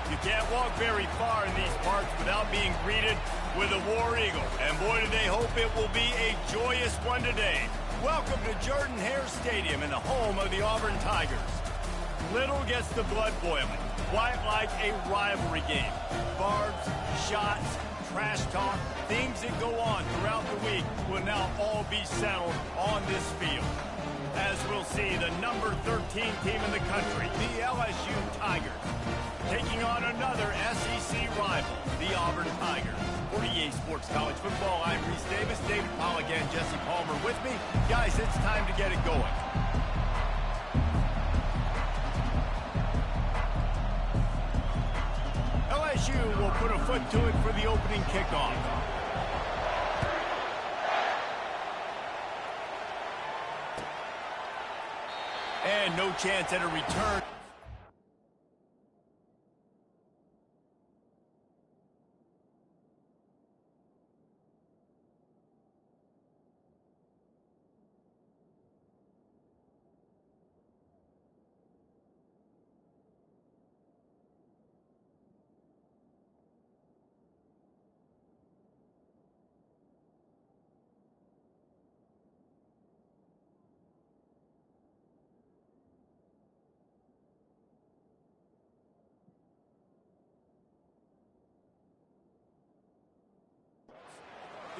You can't walk very far in these parts without being greeted with a War Eagle. And boy, do they hope it will be a joyous one today. Welcome to Jordan-Hare Stadium and the home of the Auburn Tigers. Little gets the blood boiling, quite like a rivalry game. Barbs, shots, trash talk, things that go on throughout the week will now all be settled on this field. As we'll see, the number 13 team in the country, the LSU Tigers, taking on another SEC rival, the Auburn Tigers. For EA Sports College Football, I'm Reese Davis, David Pollack, and Jesse Palmer with me. Guys, it's time to get it going. LSU will put a foot to it for the opening kickoff. And no chance at a return.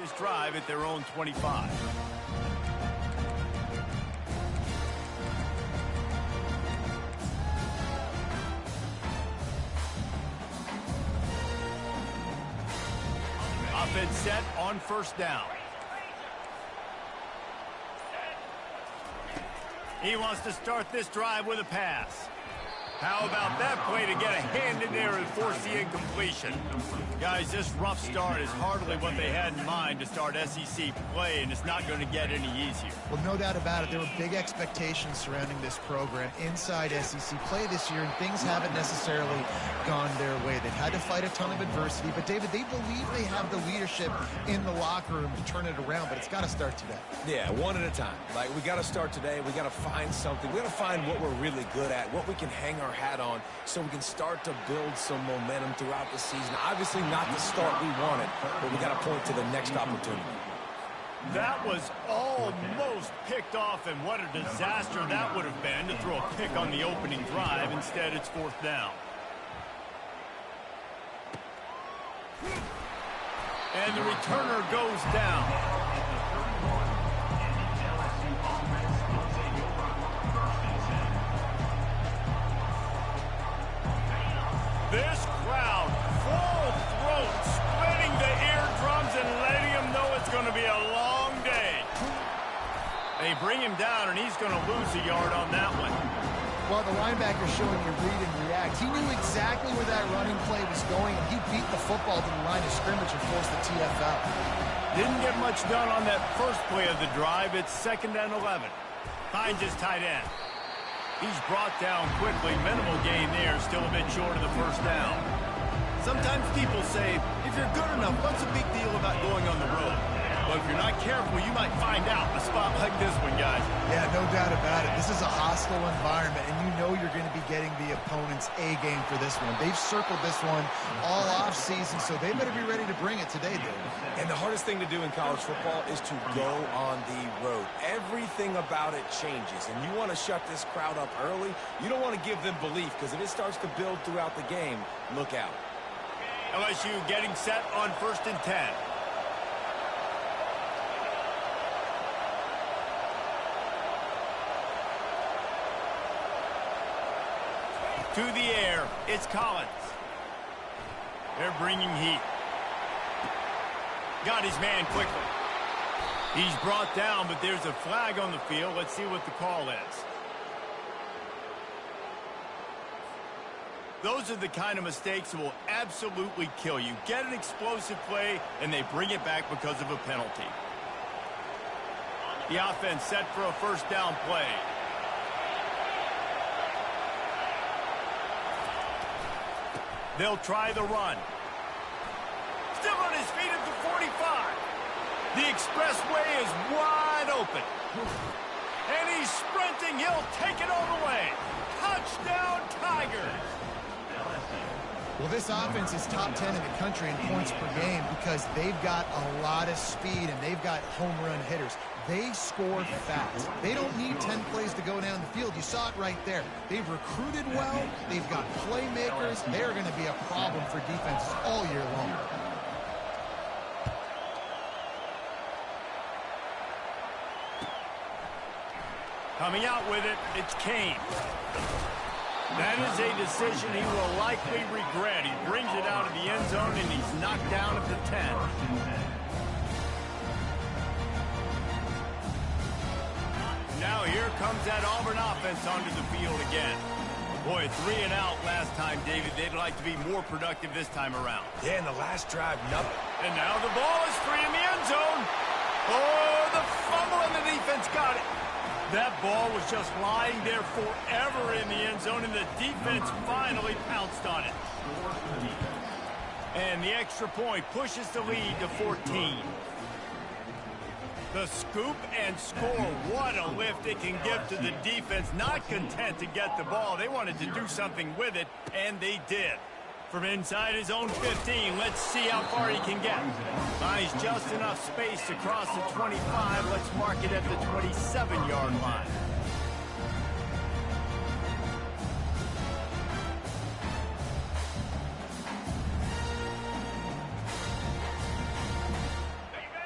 This drive at their own 25. Offense set on first down. He wants to start this drive with a pass. How about that play to get a hand in there and force the incompletion? Guys, this rough start is hardly what they had in mind to start SEC play, and it's not going to get any easier. Well, no doubt about it. There were big expectations surrounding this program inside SEC play this year, and things haven't necessarily gone their way. They've had to fight a ton of adversity, but, David, they believe they have the leadership in the locker room to turn it around, but it's got to start today. Yeah, one at a time. Like, we got to start today. We got to find something. We got to find what we're really good at, what we can hang our hat on, so we can start to build some momentum throughout the season. Obviously not the start we wanted, but we got to point to the next opportunity. That was almost picked off, and what a disaster that would have been to throw a pick on the opening drive. Instead, it's fourth down. And the returner goes down. This crowd, full throat, splitting the eardrums and letting him know it's going to be a long day. They bring him down, and he's going to lose a yard on that one. Well, the linebacker's showing you read and react. He knew exactly where that running play was going, and he beat the football to the line of scrimmage and forced the TFL. Didn't get much done on that first play of the drive. It's 2nd and 11. Finds his tight end. He's brought down quickly. Minimal gain there. Still a bit short of the first down. Sometimes people say, if you're good enough, what's the big deal about going on the road? But if you're not careful, you might find out a spot like this one, guys. Yeah, no doubt about it. This is a hostile environment, and you know you're going to be getting the opponent's A game for this one. They've circled this one all offseason, so they better be ready to bring it today, Dave. And the hardest thing to do in college football is to go on the road. Everything about it changes, and you want to shut this crowd up early. You don't want to give them belief, because if it starts to build throughout the game, look out. LSU getting set on 1st and 10. To the air, it's Collins. They're bringing heat. Got his man quickly. He's brought down, but there's a flag on the field. Let's see what the call is. Those are the kind of mistakes that will absolutely kill you. Get an explosive play, and they bring it back because of a penalty. The offense set for a first down play. They'll try the run. Still on his feet at the 45. The expressway is wide open. And he's sprinting. He'll take it all the way. Touchdown, Tigers. Well, this offense is top 10 in the country in points per game because they've got a lot of speed and they've got home run hitters. They score fast. They don't need 10 plays to go down the field. You saw it right there. They've recruited well. They've got playmakers. They're going to be a problem for defenses all year long. Coming out with it, it's Kane. That is a decision he will likely regret. He brings it out of the end zone, and he's knocked down at the 10. Now here comes that Auburn offense onto the field again. Boy, 3 and out last time, David. They'd like to be more productive this time around. Yeah, in the last drive, nothing. And now the ball is free in the end zone. Oh, the fumble, and the defense got it. That ball was just lying there forever in the end zone, and the defense finally pounced on it. And the extra point pushes the lead to 14. The scoop and score. What a lift it can give to the defense. Not content to get the ball. They wanted to do something with it, and they did. From inside his own 15, let's see how far he can get. Finds just enough space to cross the 25. Let's mark it at the 27-yard line.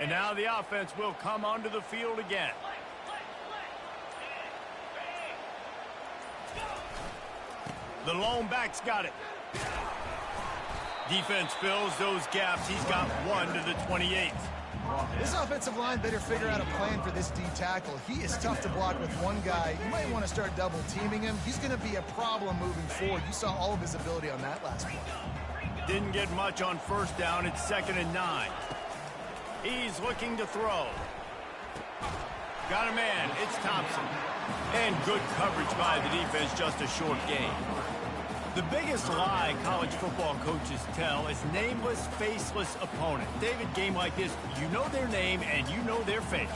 And now the offense will come onto the field again. The lone back's got it. Defense fills those gaps. He's got 1 to the 28th. This offensive line better figure out a plan for this D tackle. He is tough to block with one guy. You might want to start double teaming him. He's going to be a problem moving forward. You saw all of his ability on that last play. Didn't get much on first down. It's 2nd and 9. He's looking to throw. Got a man. It's Thompson. And good coverage by the defense. Just a short gain. The biggest lie college football coaches tell is nameless, faceless opponent. David, game like this, you know their name and you know their face.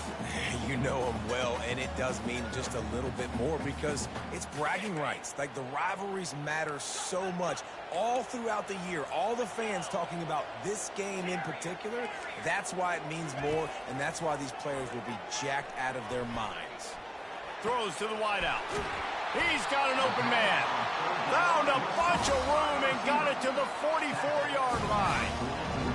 You know them well, and it does mean just a little bit more because it's bragging rights. Like, the rivalries matter so much all throughout the year. All the fans talking about this game in particular, that's why it means more, and that's why these players will be jacked out of their minds. Throws to the wideout. He's got an open man. Found a bunch of room and got it to the 44-yard line.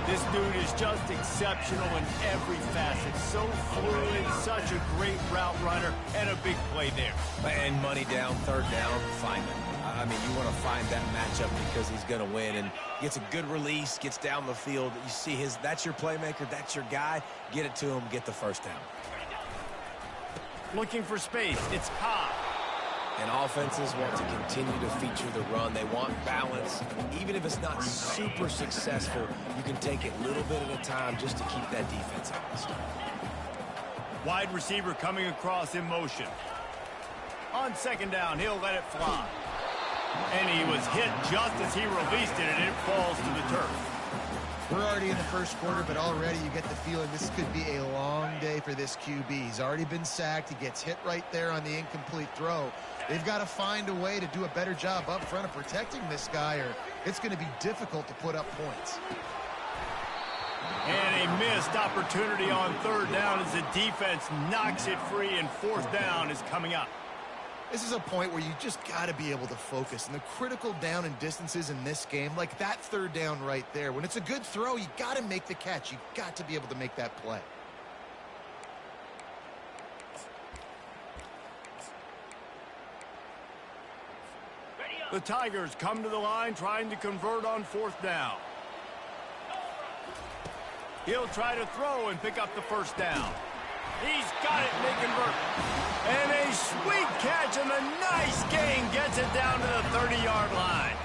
This dude is just exceptional in every facet. So fluid, such a great route runner, and a big play there. And money down, 3rd down, find him. I mean, you want to find that matchup because he's going to win and gets a good release, gets down the field. You see that's your playmaker, that's your guy. Get it to him, get the 1st down. Looking for space, it's Cobb. And offenses want to continue to feature the run. They want balance. Even if it's not super successful, you can take it a little bit at a time just to keep that defense honest. Wide receiver coming across in motion. On 2nd down, he'll let it fly. And he was hit just as he released it, and it falls to the turf. We're already in the 1st quarter, but already you get the feeling this could be a long day for this QB. He's already been sacked. He gets hit right there on the incomplete throw. They've got to find a way to do a better job up front of protecting this guy, or it's going to be difficult to put up points. And a missed opportunity on 3rd down as the defense knocks it free, and 4th down is coming up. This is a point where you just got to be able to focus. And the critical down and distances in this game, like that 3rd down right there, when it's a good throw, you got to make the catch. You got to be able to make that play. The Tigers come to the line trying to convert on 4th down. He'll try to throw and pick up the 1st down. He's got it, and they convert. And a sweet catch and a nice gain gets it down to the 30-yard line.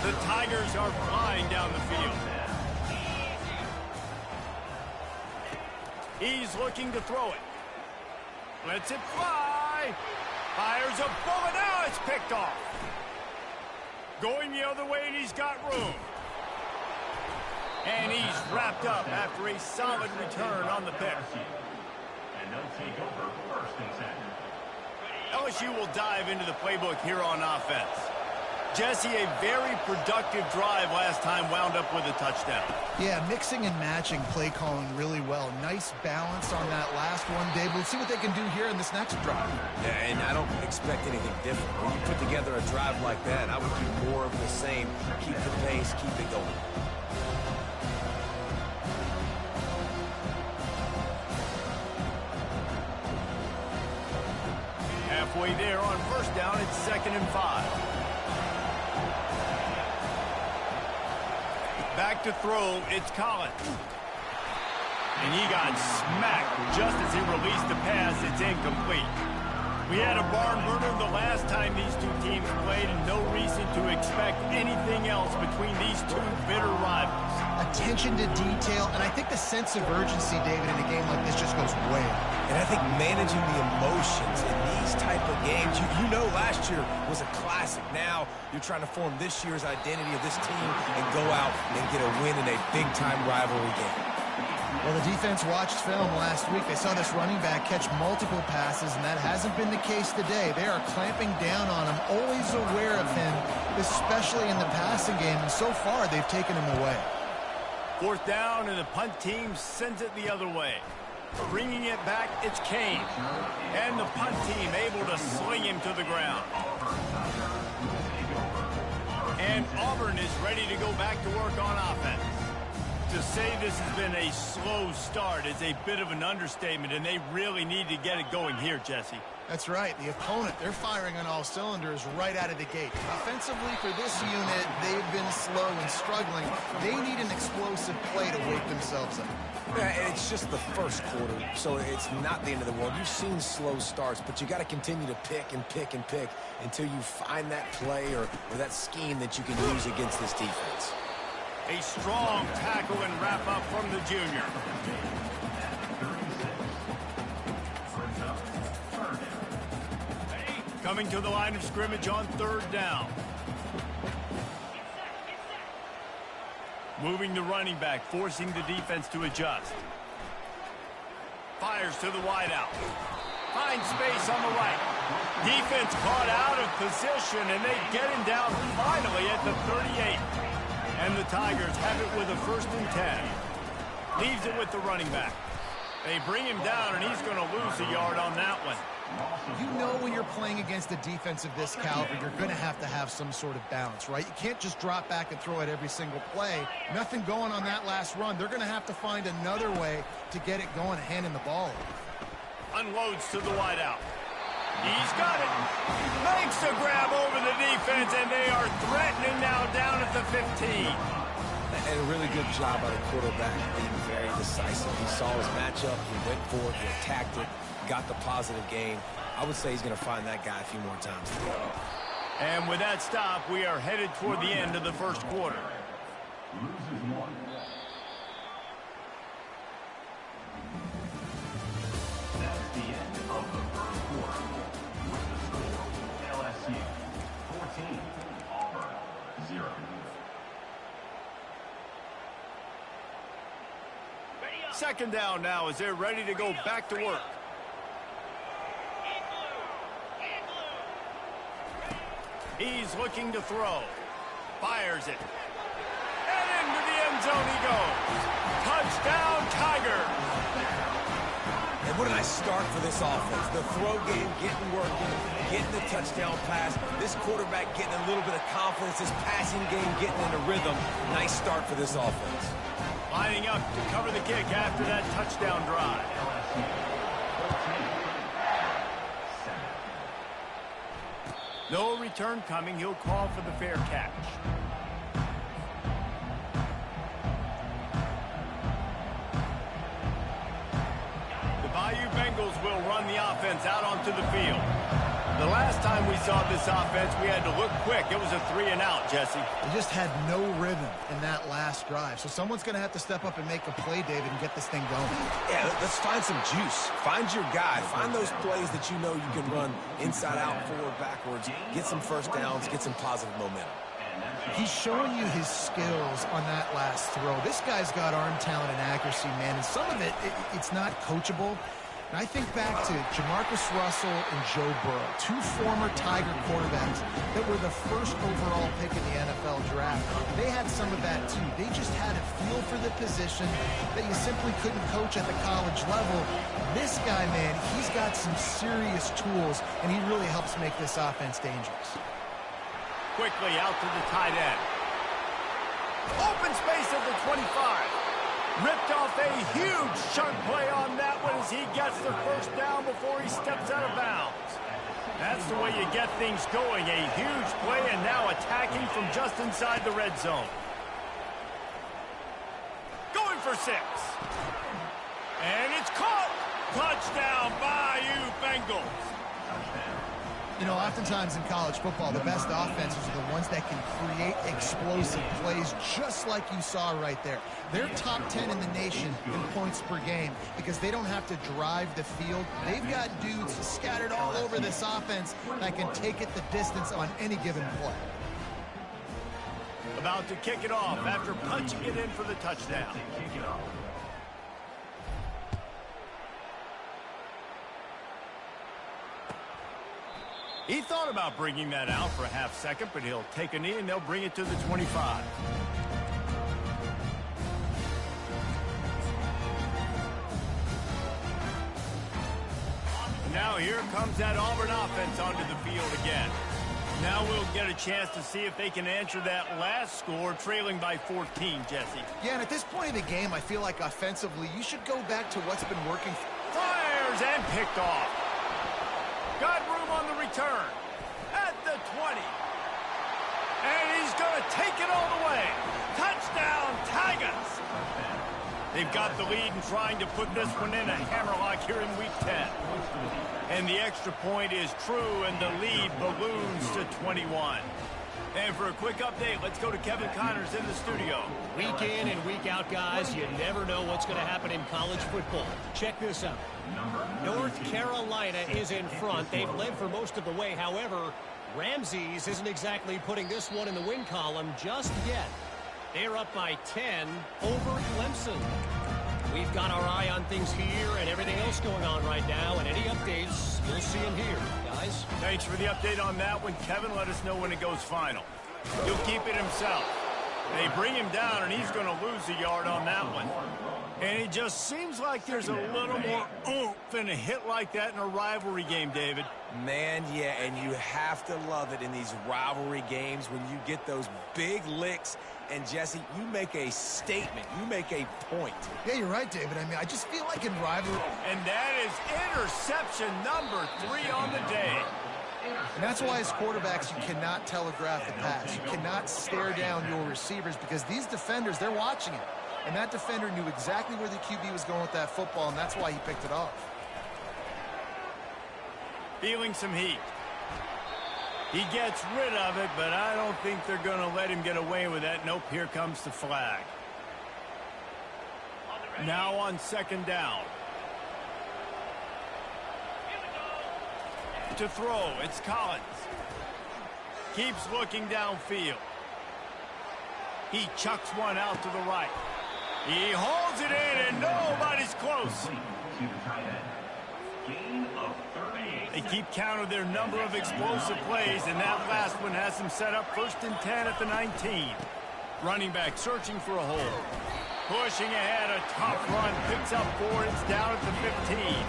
The Tigers are flying down the field. He's looking to throw it. Lets it fly. Fires a bullet. Now it's picked off. Going the other way, and he's got room. And he's wrapped up after a solid return on the pick. And they'll take over 1st and 2nd. LSU will dive into the playbook here on offense. Jesse, a very productive drive last time wound up with a touchdown. Yeah, mixing and matching play calling really well. Nice balance on that last one, Dave. We'll see what they can do here in this next drive. Yeah, and I don't expect anything different. When you put together a drive like that, I would do more of the same. Keep the pace, keep it going. Halfway there on first down, it's 2nd and 5. Back to throw, it's Collins. And he got smacked just as he released the pass. It's incomplete. We had a barn burner the last time these two teams played, and no reason to expect anything else between these two bitter rivals. Attention to detail, and I think the sense of urgency, David, in a game like this just goes way up. And I think managing the emotions in these type of games, you know last year was a classic. Now you're trying to form this year's identity of this team and go out and get a win in a big-time rivalry game. Well, the defense watched film last week. They saw this running back catch multiple passes, and that hasn't been the case today. They are clamping down on him, always aware of him, especially in the passing game, and so far they've taken him away. 4th down, and the punt team sends it the other way. Bringing it back, it's Kane. And the punt team able to sling him to the ground. And Auburn is ready to go back to work on offense. To say this has been a slow start is a bit of an understatement, and they really need to get it going here, Jesse. That's right. The opponent, they're firing on all cylinders right out of the gate. Offensively, for this unit, they've been slow and struggling. They need an explosive play to wake themselves up. Yeah, and it's just the first quarter, so it's not the end of the world. You've seen slow starts, but you got to continue to pick and pick and pick until you find that play or that scheme that you can use against this defense. A strong tackle and wrap up from the junior. Coming to the line of scrimmage on 3rd down. Moving the running back, forcing the defense to adjust. Fires to the wideout. Finds space on the right. Defense caught out of position, and they get him down finally at the 38. And the Tigers have it with a 1st and 10. Leaves it with the running back. They bring him down, and he's going to lose a yard on that one. You know when you're playing against a defense of this caliber, you're going to have some sort of balance, right? You can't just drop back and throw it every single play. Nothing going on that last run. They're going to have to find another way to get it going, handing the ball off. Unloads to the wideout. He's got it. Makes the grab over the defense, and they are threatening now down at the 15. And a really good job by the quarterback being very decisive. He saw his matchup, he went for it, he attacked it, got the positive gain. I would say he's going to find that guy a few more times today. And with that stop, we are headed toward the end of the 1st quarter. Loses 1. That's the end of the 1st quarter. With the score, LSU 14, Auburn 0. 2nd down now as they're ready to go back to work. He's looking to throw. Fires it. And into the end zone he goes. Touchdown, Tiger. And what a nice start for this offense. The throw game getting working, getting the touchdown pass. This quarterback getting a little bit of confidence. This passing game getting in a rhythm. Nice start for this offense. Lining up to cover the kick after that touchdown drive. No return coming. He'll call for the fair catch. The Bayou Bengals will run the offense out onto the field. The last time we saw this offense, we had to look quick. It was a 3-and-out, Jesse. They just had no rhythm in that last drive. So someone's going to have to step up and make a play, David, and get this thing going. Yeah, let's find some juice. Find your guy. Find those plays that you know you can run inside out, forward, backwards. Get some first downs. Get some positive momentum. He's showing you his skills on that last throw. This guy's got arm talent and accuracy, man. And some of it's not coachable. And I think back to Jamarcus Russell and Joe Burrow, two former Tiger quarterbacks that were the first overall pick in the NFL draft. They had some of that too. They just had a feel for the position that you simply couldn't coach at the college level. This guy, man, he's got some serious tools, and he really helps make this offense dangerous. Quickly out to the tight end. Open space at the 25. Ripped off a huge chunk play on that one as he gets the first down before he steps out of bounds. That's the way you get things going. A huge play and now attacking from just inside the red zone. Going for 6. And it's caught. Touchdown, Bayou Bengals. You know, oftentimes in college football, the best offenses are the ones that can create explosive plays just like you saw right there. They're top 10 in the nation in points per game because they don't have to drive the field. They've got dudes scattered all over this offense that can take it the distance on any given play. About to kick it off after punching it in for the touchdown. He thought about bringing that out for a half second, but he'll take a knee and they'll bring it to the 25. Now here comes that Auburn offense onto the field again. Now we'll get a chance to see if they can answer that last score, trailing by 14, Jesse. Yeah, and at this point in the game, I feel like offensively, you should go back to what's been working. Fires and picked off. Got room on the return at the 20. And he's going to take it all the way. Touchdown, Tigers. They've got the lead and trying to put this one in a hammerlock here in Week 10. And the extra point is true, and the lead balloons to 21. And for a quick update, let's go to Kevin Connors in the studio. Week in and week out, guys, you never know what's going to happen in college football. Check this out. North Carolina is in front. They've led for most of the way. However, Ramses isn't exactly putting this one in the win column just yet. They're up by 10 over Clemson. We've got our eye on things here and everything else going on right now, and any updates, you'll see them here, guys. Thanks for the update on that one. Kevin, let us know when it goes final. He'll keep it himself. They bring him down, and he's going to lose a yard on that one. And it just seems like there's a little more oomph in a hit like that in a rivalry game, David. Man, yeah, and you have to love it in these rivalry games when you get those big licks. And, Jesse, you make a statement. You make a point. Yeah, you're right, David. I mean, I just feel like in rivalry. And that is interception number 3 on the day. And that's why as quarterbacks, you cannot telegraph the pass. You cannot stare down your receivers because these defenders, they're watching it. And that defender knew exactly where the QB was going with that football, and that's why he picked it off. Feeling some heat. He gets rid of it, but I don't think they're going to let him get away with that. Nope, here comes the flag. Now on second down. To throw, it's Collins. Keeps looking downfield. He chucks one out to the right. He holds it in, and nobody's close. They keep count of their number of explosive plays, and that last one has them set up 1st and 10 at the 19. Running back searching for a hole. Pushing ahead, a tough run, picks up 4, it's down at the 15.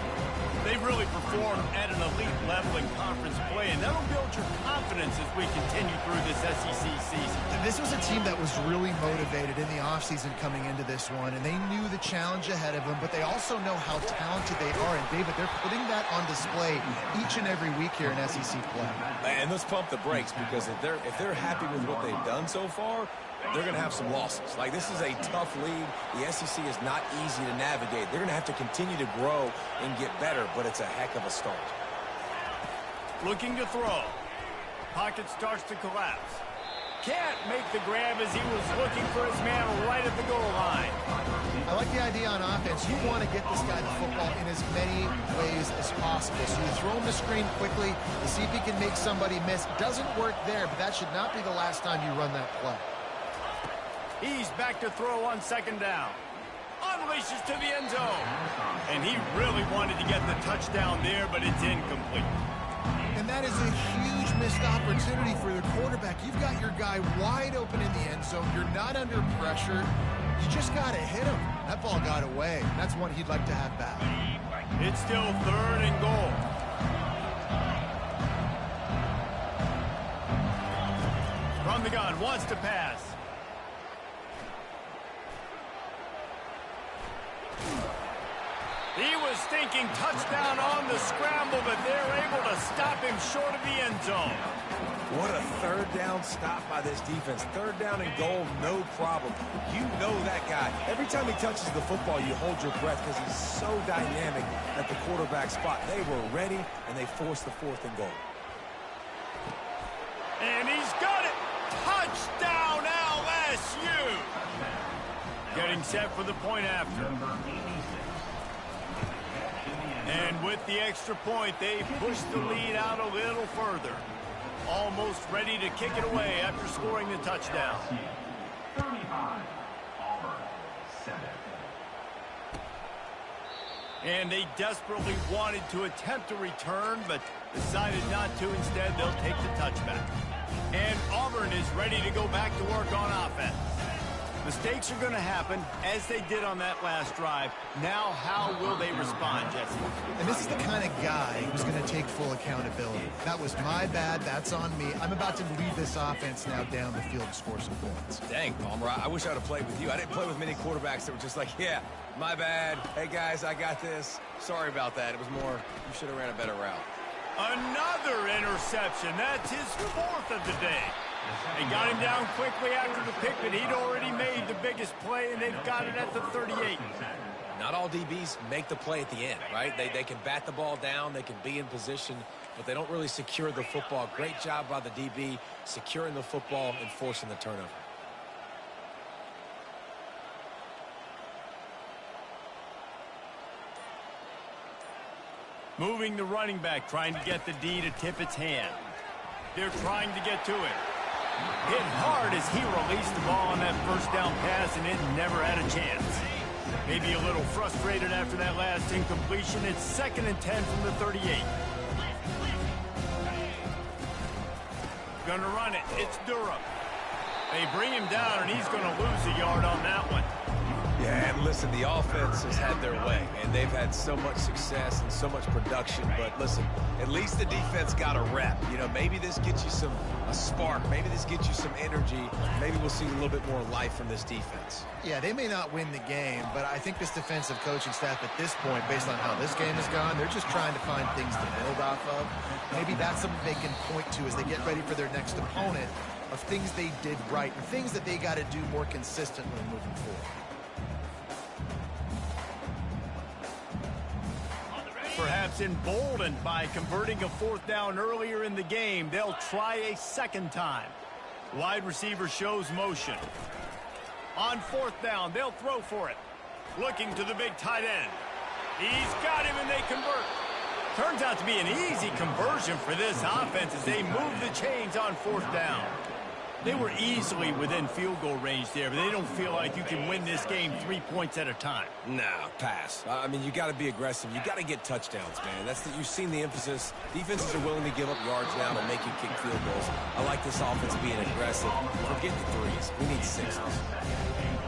They've really performed at an elite level in conference play, and that'll build your confidence as we continue through this SEC season. This was a team that was really motivated in the offseason coming into this one, and they knew the challenge ahead of them, but they also know how talented they are. And, David, they're putting that on display each and every week here in SEC play. And let's pump the brakes because if they're happy with what they've done so far, they're going to have some losses. Like, this is a tough league. The SEC is not easy to navigate. They're going to have to continue to grow and get better, but it's a heck of a start. Looking to throw. Pocket starts to collapse. Can't make the grab as he was looking for his man right at the goal line. I like the idea on offense. You want to get this guy the football in as many ways as possible. So you throw him the screen quickly to see if he can make somebody miss. Doesn't work there, but that should not be the last time you run that play. He's back to throw on second down. unleashes to the end zone. And he really wanted to get the touchdown there, but it's incomplete. And that is a huge missed opportunity for the quarterback. You've got your guy wide open in the end zone. You're not under pressure. You just got to hit him. That ball got away. That's one he'd like to have back. It's still 3rd and goal. From the gun, wants to pass. He was thinking touchdown on the scramble, but they're able to stop him short of the end zone. What a 3rd down stop by this defense. 3rd down and goal, no problem. You know that guy. Every time he touches the football, you hold your breath because he's so dynamic at the quarterback spot. They were ready, and they forced the 4th and goal. And he's got it. Touchdown, LSU. Getting set for the point after. And with the extra point, they push the lead out a little further. Almost ready to kick it away after scoring the touchdown. 35, Auburn, 7. And they desperately wanted to attempt a return, but decided not to. Instead, they'll take the touchback. And Auburn is ready to go back to work on offense. Mistakes are going to happen, as they did on that last drive. Now, how will they respond, Jesse? And this is the kind of guy who's going to take full accountability. That was my bad. That's on me. I'm about to lead this offense now down the field to score some points. Dang, Palmer, I wish I would have played with you. I didn't play with many quarterbacks that were just like, yeah, my bad. Hey, guys, I got this. Sorry about that. It was more, you should have ran a better route. Another interception. That's his 4th of the day. They got him down quickly after the pick, but he'd already made the biggest play, and they've got it at the 38. Not all DBs make the play at the end, right? They can bat the ball down, they can be in position, but they don't really secure the football. Great job by the DB securing the football and forcing the turnover. Moving the running back, trying to get the D to tip its hand. They're trying to get to it. Hit hard as he released the ball on that 1st down pass, and it never had a chance. Maybe a little frustrated after that last incompletion. It's 2nd and 10 from the 38. Gonna run it. It's Durham. They bring him down, and he's gonna lose a yard on that one. Yeah, and listen, the offense has had their way, and they've had so much success and so much production. But listen, at least the defense got a rep. You know, maybe this gets you a spark. Maybe this gets you some energy. Maybe we'll see a little bit more life from this defense. Yeah, they may not win the game, but I think this defensive coaching staff at this point, based on how this game has gone, they're just trying to find things to build off of. Maybe that's something they can point to as they get ready for their next opponent, of things they did right and things that they got to do more consistently moving forward. Perhaps emboldened by converting a 4th down earlier in the game, they'll try a 2nd time. Wide receiver shows motion. On 4th down, they'll throw for it. Looking to the big tight end. He's got him, and they convert. Turns out to be an easy conversion for this offense as they move the chains on 4th down. They were easily within field goal range there, but they don't feel like you can win this game 3 points at a time. No, pass. I mean, you got to be aggressive. You got to get touchdowns, man. You've seen the emphasis. Defenses are willing to give up yards now to make you kick field goals. I like this offense being aggressive. Forget the 3s. We need 6s.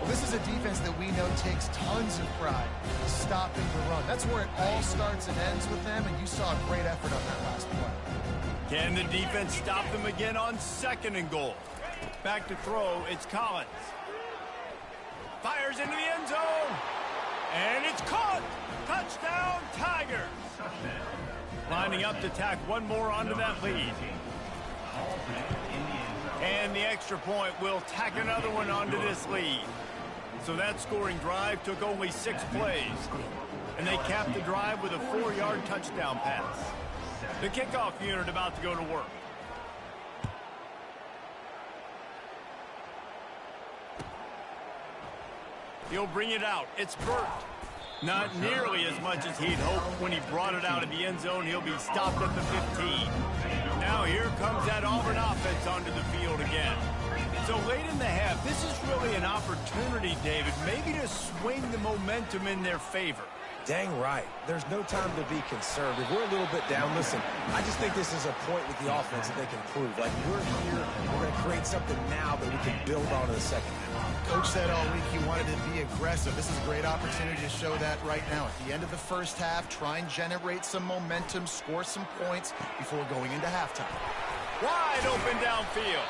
Well, this is a defense that we know takes tons of pride stopping the run. That's where it all starts and ends with them, and you saw a great effort on that last play. Can the defense stop them again on 2nd and goal? Back to throw, it's Collins. Fires into the end zone. And it's caught. Touchdown, Tigers. Lining up to tack one more onto that lead. And the extra point will tack another one onto this lead. So that scoring drive took only 6 plays. And they capped the drive with a 4-yard touchdown pass. The kickoff unit about to go to work. He'll bring it out. It's Burt. Not nearly as much as he'd hoped when he brought it out of the end zone. He'll be stopped at the 15. Now here comes that Auburn offense onto the field again. So late in the half, this is really an opportunity, David, maybe to swing the momentum in their favor. Dang right. There's no time to be conservative. We're a little bit down. Listen, I just think this is a point with the offense that they can prove. Like, we're here, we're going to create something now that we can build on in the second half. Coach said all week he wanted to be aggressive. This is a great opportunity to show that right now. At the end of the first half, try and generate some momentum, score some points before going into halftime. Wide open downfield.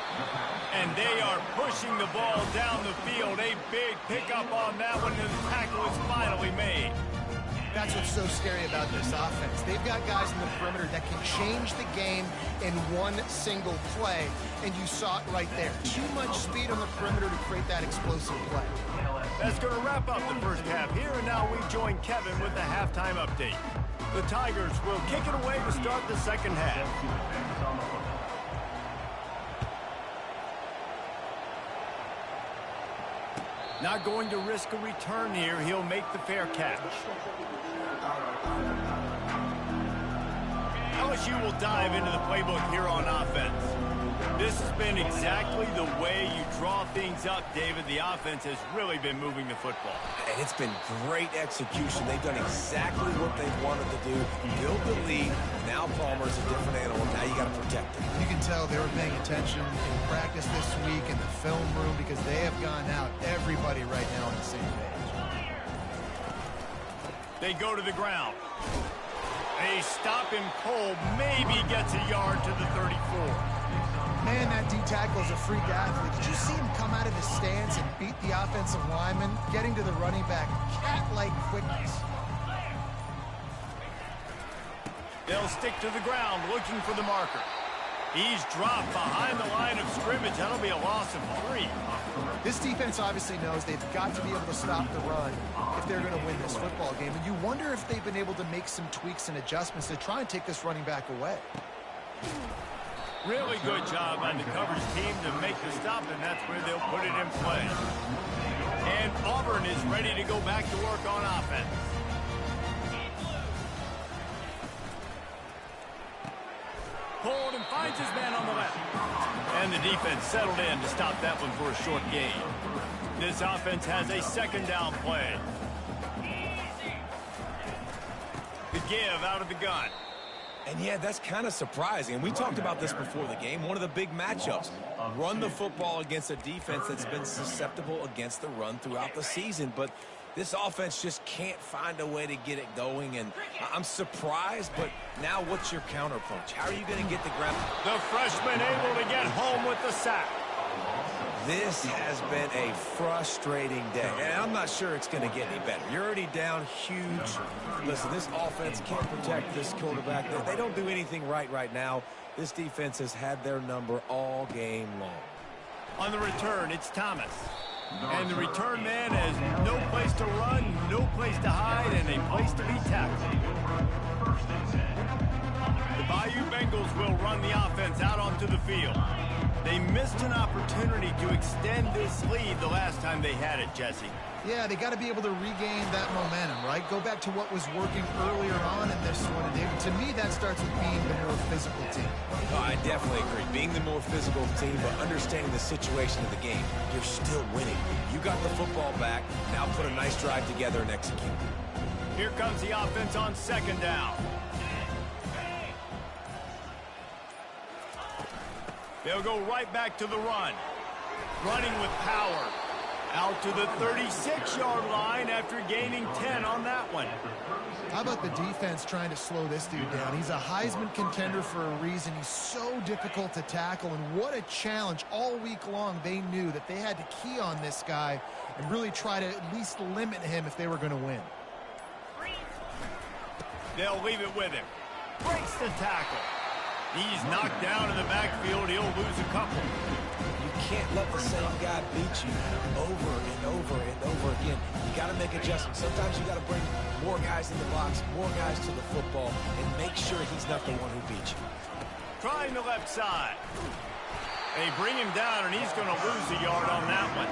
And they are pushing the ball down the field. A big pickup on that one, and the tackle is finally made. That's what's so scary about this offense. They've got guys in the perimeter that can change the game in one single play, and you saw it right there. Too much speed on the perimeter to create that explosive play. That's going to wrap up the first half here, and now we join Kevin with the halftime update. The Tigers will kick it away to start the second half. Not going to risk a return here. He'll make the fair catch. LSU will dive into the playbook here on offense. This has been exactly the way you draw things up, David. The offense has really been moving the football. And it's been great execution. They've done exactly what they've wanted to do. Build the lead. Now Palmer's a different animal. Now you got to protect him. You can tell they were paying attention in practice this week in the film room because they have gone out, everybody right now on the same page. They go to the ground. They stop him cold, maybe gets a yard to the 34. Man, that D-tackle is a freak athlete. Did you see him come out of his stance and beat the offensive lineman, getting to the running back, cat-like quickness? They'll stick to the ground, looking for the marker. He's dropped behind the line of scrimmage. That'll be a loss of 3. This defense obviously knows they've got to be able to stop the run if they're going to win this football game. And you wonder if they've been able to make some tweaks and adjustments to try and take this running back away. Really good job on the coverage team to make the stop, and that's where they'll put it in play. And Auburn is ready to go back to work on offense. Pulled and finds his man on the left. And the defense settled in to stop that one for a short gain. This offense has a second down play. The give out of the gun. And yeah, that's kind of surprising. And we talked about this before the game. One of the big matchups. Run the football against a defense that's been susceptible against the run throughout the season. But this offense just can't find a way to get it going. And I'm surprised, but now what's your counterpunch? How are you going to get the ground? The freshman able to get home with the sack. This has been a frustrating day, and I'm not sure it's going to get any better. You're already down huge. Listen, this offense can't protect this quarterback. They don't do anything right now. This defense has had their number all game long. On the return, it's Thomas. And the return man has no place to run, no place to hide, and a place to be tackled. The Bayou Bengals will run the offense out onto the field. They missed an opportunity to extend this lead the last time they had it, Jesse. Yeah, they got to be able to regain that momentum, right? Go back to what was working earlier on in this one. And David, to me, that starts with being the more physical team. Oh, I definitely agree. Being the more physical team, but understanding the situation of the game. You're still winning. You got the football back. Now put a nice drive together and execute. Here comes the offense on second down. They'll go right back to the run. Running with power. Out to the 36-yard line after gaining 10 on that one. How about the defense trying to slow this dude down? He's a Heisman contender for a reason. He's so difficult to tackle, and what a challenge. All week long, they knew that they had to key on this guy and really try to at least limit him if they were going to win. They'll leave it with him. Breaks the tackle. He's knocked down in the backfield. He'll lose a couple. You can't let the same guy beat you over and over and over again. You got to make adjustments. Sometimes you got to bring more guys in the box, more guys to the football, and make sure he's not the one who beat you. Trying the left side. They bring him down, and he's going to lose a yard on that one.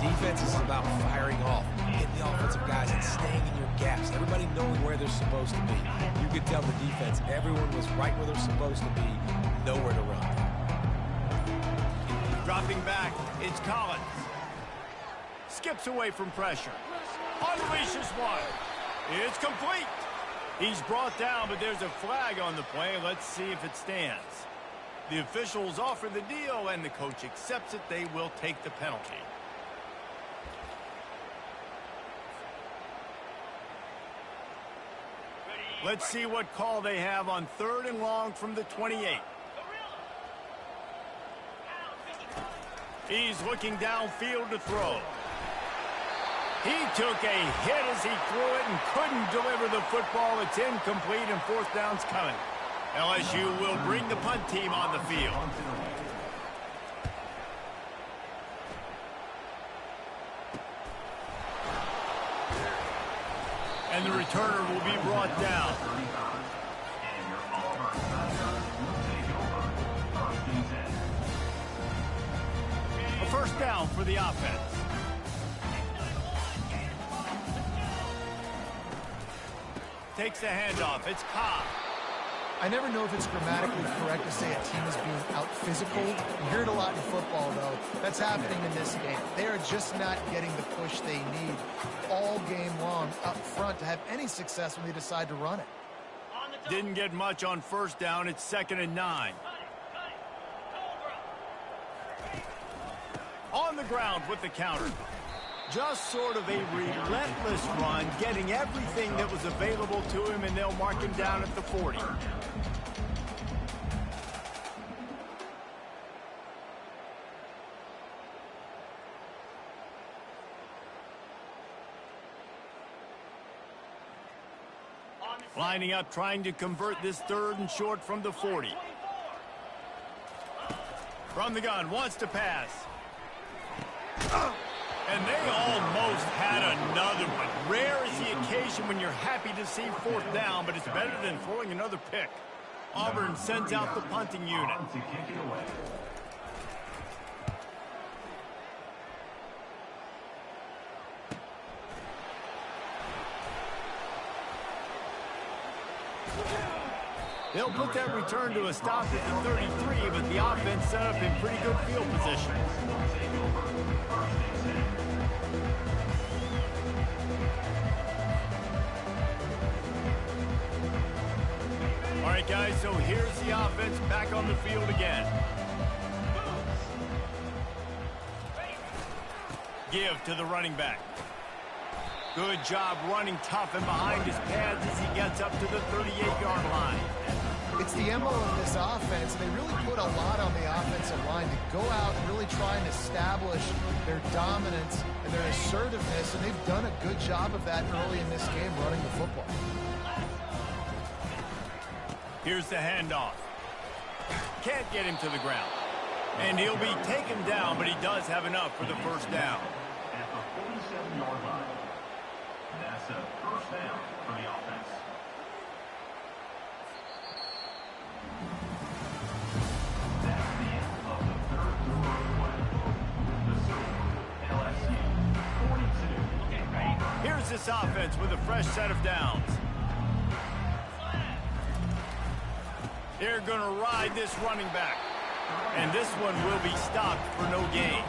Defense is about firing off, hitting the offensive guys, and staying in your gaps. Everybody knowing where they're supposed to be. You could tell the defense, everyone was right where they're supposed to be, nowhere to run. Dropping back, it's Collins. Skips away from pressure. Unleashes one. It's complete. He's brought down, but there's a flag on the play. Let's see if it stands. The officials offer the deal, and the coach accepts it. They will take the penalty. Let's see what call they have on 3rd and long from the 28. He's looking downfield to throw. He took a hit as he threw it and couldn't deliver the football. It's incomplete, and 4th down's coming. LSU will bring the punt team on the field. And the returner will be brought down. A 1st down for the offense. Takes the handoff. It's Cobb. I never know if it's grammatically correct to say a team is being out-physical. You hear it a lot in football, though. That's happening in this game. They are just not getting the push they need all game long up front to have any success when they decide to run it. Didn't get much on 1st down. It's 2nd and 9. On the ground with the counter. Just sort of a relentless run, getting everything that was available to him, and they'll mark him down at the 40. Lining up, trying to convert this 3rd and short from the 40. From the gun, wants to pass. And they almost had another one. Rare is the occasion when you're happy to see 4th down, but it's better than throwing another pick. Auburn sends out the punting unit. They'll put that return to a stop at the 33, but the offense set up in pretty good field position. All right, guys, so here's the offense back on the field again. Give to the running back. Good job running tough and behind his pads as he gets up to the 38-yard line. It's the MO of this offense. They really put a lot on the offensive line to go out and really try and establish their dominance and their assertiveness, and they've done a good job of that early in this game running the football. Here's the handoff. Can't get him to the ground. And he'll be taken down, but he does have enough for the 1st down. At the 47-yard line. That's a 1st down for the offense. That's the end of the 3rd quarter. The score, LSU 42. Okay, ready? Here's this offense with a fresh set of downs. They're going to ride this running back. And this one will be stopped for no gain.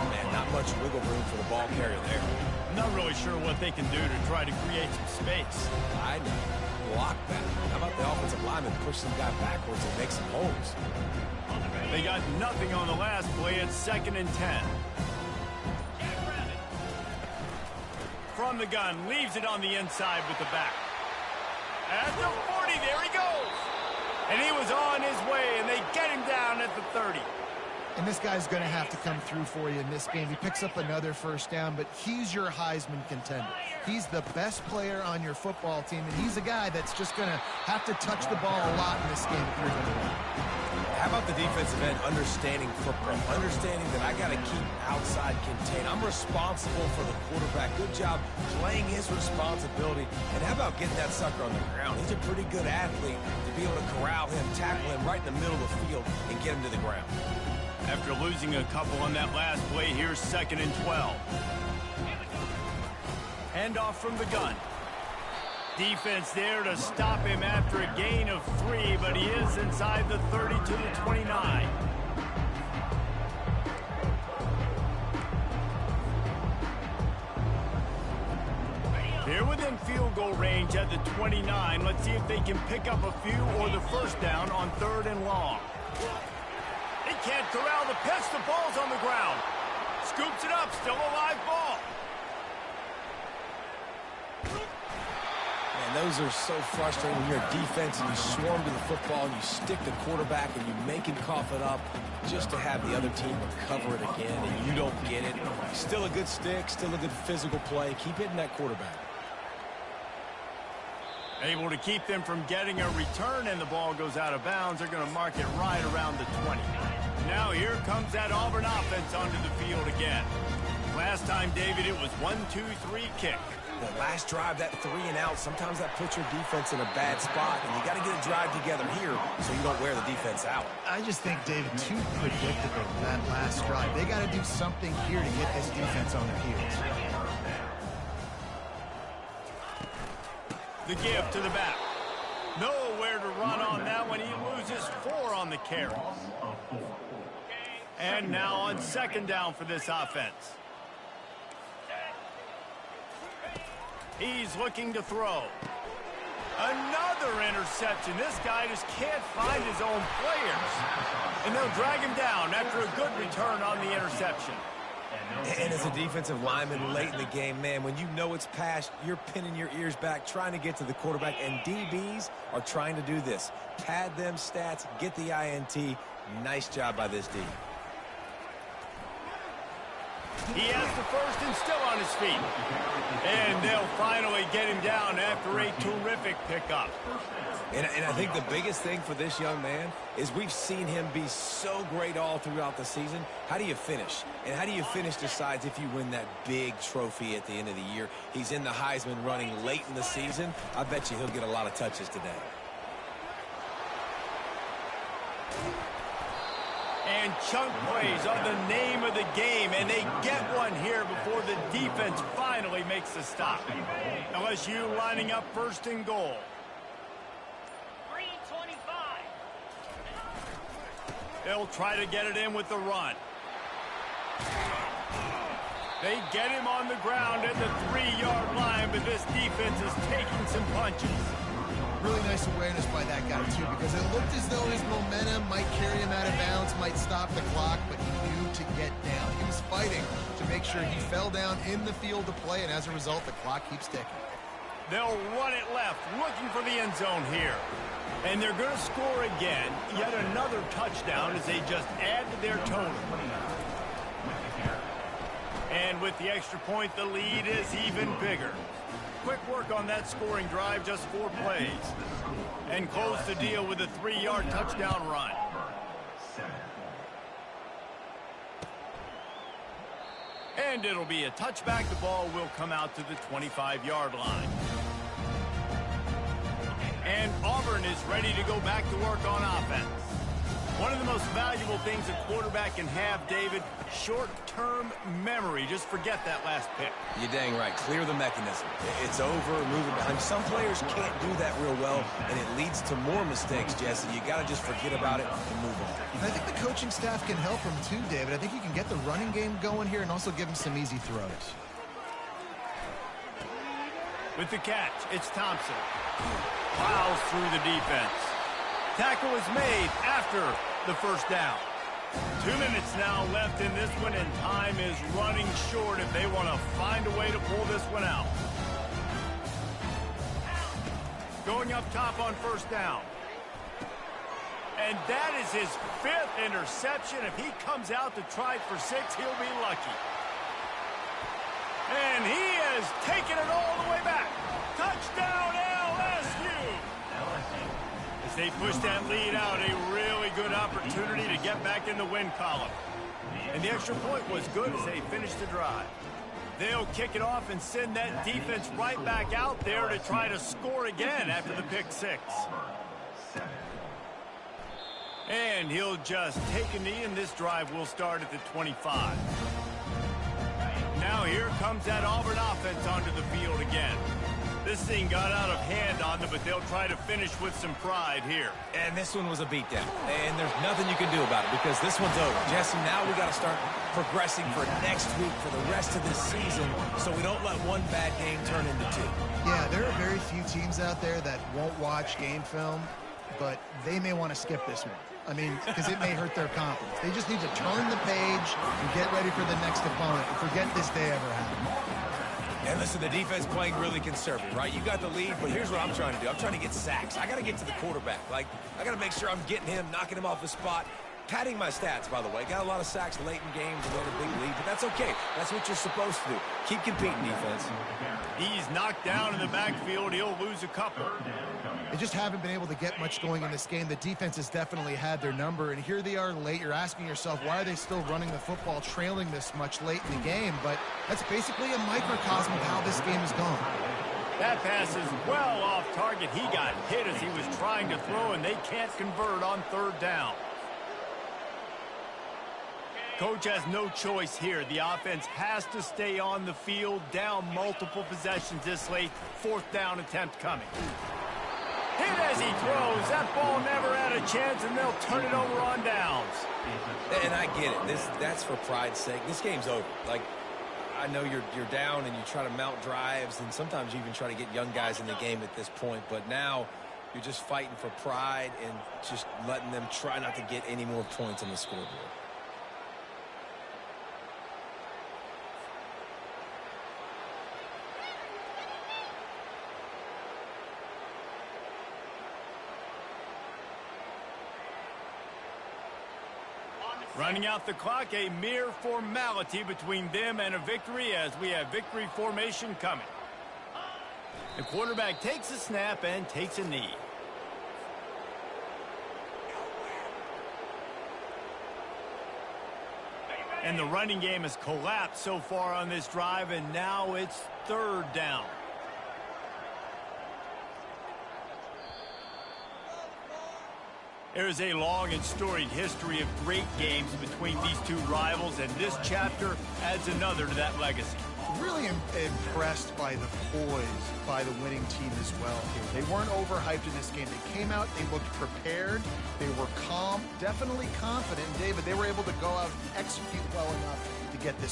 Man, not much wiggle room for the ball carrier there. I'm not really sure what they can do to try to create some space. I know. Block that. How about the offensive lineman push some guy backwards and make some holes? They got nothing on the last play. It's 2nd and 10. From the gun, leaves it on the inside with the back. At the 40, there he goes. And he was on his way, and they get him down at the 30. And this guy's going to have to come through for you in this game. He picks up another 1st down, but he's your Heisman contender. He's the best player on your football team, and he's a guy that's just going to have to touch the ball a lot in this game if you're going to win. How about the defensive end understanding football, understanding that I got to keep outside contained. I'm responsible for the quarterback. Good job playing his responsibility. And how about getting that sucker on the ground? He's a pretty good athlete to be able to corral him, tackle him right in the middle of the field, and get him to the ground. After losing a couple on that last play, here's 2nd and 12. Handoff from the gun. Defense there to stop him after a gain of 3, but he is inside the 30 to the 29. coverage at the 29. Let's see if they can pick up a few or the first down on 3rd and long. They can't corral the pitch. The ball's on the ground. Scoops it up. Still a live ball. Man, those are so frustrating when you're a defense and you swarm to the football and you stick the quarterback and you make him cough it up just to have the other team recover it again and you don't get it. Still a good stick, still a good physical play. Keep hitting that quarterback. Able to keep them from getting a return, and the ball goes out of bounds. They're going to mark it right around the 20. Now here comes that Auburn offense onto the field again. Last time, David, it was 1-2-3 kick. The last drive, that 3 and out, sometimes that puts your defense in a bad spot, and you got to get a drive together here so you don't wear the defense out. I just think, David, too predictable, that last drive. They got to do something here to get this defense on their heels. The give to the back. Nowhere to run on that one. He loses 4 on the carry. And now on 2nd down for this offense. He's looking to throw. Another interception. This guy just can't find his own players. And they'll drag him down after a good return on the interception. And as a defensive lineman late in the game, man, when you know it's past, you're pinning your ears back, trying to get to the quarterback, and DBs are trying to do this. Pad them stats, get the INT. Nice job by this D. He has the first and still on his feet. And they'll finally get him down after a terrific pickup. And I think the biggest thing for this young man is we've seen him be so great all throughout the season. How do you finish? And how do you finish decides if you win that big trophy at the end of the year. He's in the Heisman running late in the season. I bet you he'll get a lot of touches today. And chunk plays are the name of the game, and they get one here before the defense finally makes the stop. LSU lining up 1st and goal. 3:25. They'll try to get it in with the run. They get him on the ground at the 3-yard line, but this defense is taking some punches. Really nice awareness by that guy, too, because it looked as though his momentum might carry him out of bounds, might stop the clock, but he knew to get down. He was fighting to make sure he fell down in the field to play, and as a result, the clock keeps ticking. They'll run it left, looking for the end zone here. And they're going to score again. Yet another touchdown as they just add to their total. And with the extra point, the lead is even bigger. Quick work on that scoring drive, just 4 plays. And close the deal with a 3-yard touchdown run. And it'll be a touchback. The ball will come out to the 25-yard line. And Auburn is ready to go back to work on offense. One of the most valuable things a quarterback can have, David, short-term memory. Just forget that last pick. You're dang right. Clear the mechanism. It's over, move it behind. Some players can't do that real well, and it leads to more mistakes, Jesse. You got to just forget about it and move on. I think the coaching staff can help him too, David. I think he can get the running game going here and also give him some easy throws. With the catch, it's Thompson. Plows through the defense. Tackle is made after the first down. 2 minutes now left in this one, and time is running short if they want to find a way to pull this one out. Going up top on 1st down. And that is his 5th interception. If he comes out to try for 6, he'll be lucky. And he has taken it all the way back. Touchdown, LSU! As they push that lead out, a really good opportunity to get back in the win column. And the extra point was good as they finished the drive. They'll kick it off and send that defense right back out there to try to score again after the pick 6. And he'll just take a knee, and this drive will start at the 25. Now here comes that Auburn offense onto the field again. This thing got out of hand on them, but they'll try to finish with some pride here. And this one was a beatdown. And there's nothing you can do about it because this one's over. Jesse, now we got to start progressing for next week for the rest of this season so we don't let one bad game turn into two. Yeah, there are very few teams out there that won't watch game film, but they may want to skip this one. I mean, because it may hurt their confidence. They just need to turn the page and get ready for the next opponent and forget this day ever happened. And listen, the defense playing really conservative, right? You got the lead, but here's what I'm trying to do. I'm trying to get sacks. I got to get to the quarterback. Like, I got to make sure I'm getting him, knocking him off the spot. Padding my stats, by the way. Got a lot of sacks late in games and had a big lead, but that's okay. That's what you're supposed to do. Keep competing, defense. He's knocked down in the backfield. He'll lose a couple. They just haven't been able to get much going in this game. The defense has definitely had their number, and here they are late. You're asking yourself, why are they still running the football, trailing this much late in the game? But that's basically a microcosm of how this game has gone. That pass is well off target. He got hit as he was trying to throw, and they can't convert on third down. Coach has no choice here. The offense has to stay on the field, down multiple possessions this late. Fourth down attempt coming. Hit as he throws. That ball never had a chance, and they'll turn it over on downs. And I get it. That's for pride's sake. This game's over. Like, I know you're down and you try to mount drives, and sometimes you even try to get young guys in the game at this point. But now you're just fighting for pride and just letting them try not to get any more points on the scoreboard. Running out the clock, a mere formality between them and a victory as we have victory formation coming. The quarterback takes a snap and takes a knee. And the running game has collapsed so far on this drive, and now it's third down. There's a long and storied history of great games between these two rivals, and this chapter adds another to that legacy. Really impressed by the poise by the winning team as well here. They weren't overhyped in this game. They came out, they looked prepared, they were calm, definitely confident. And David, they were able to go out and execute well enough to get this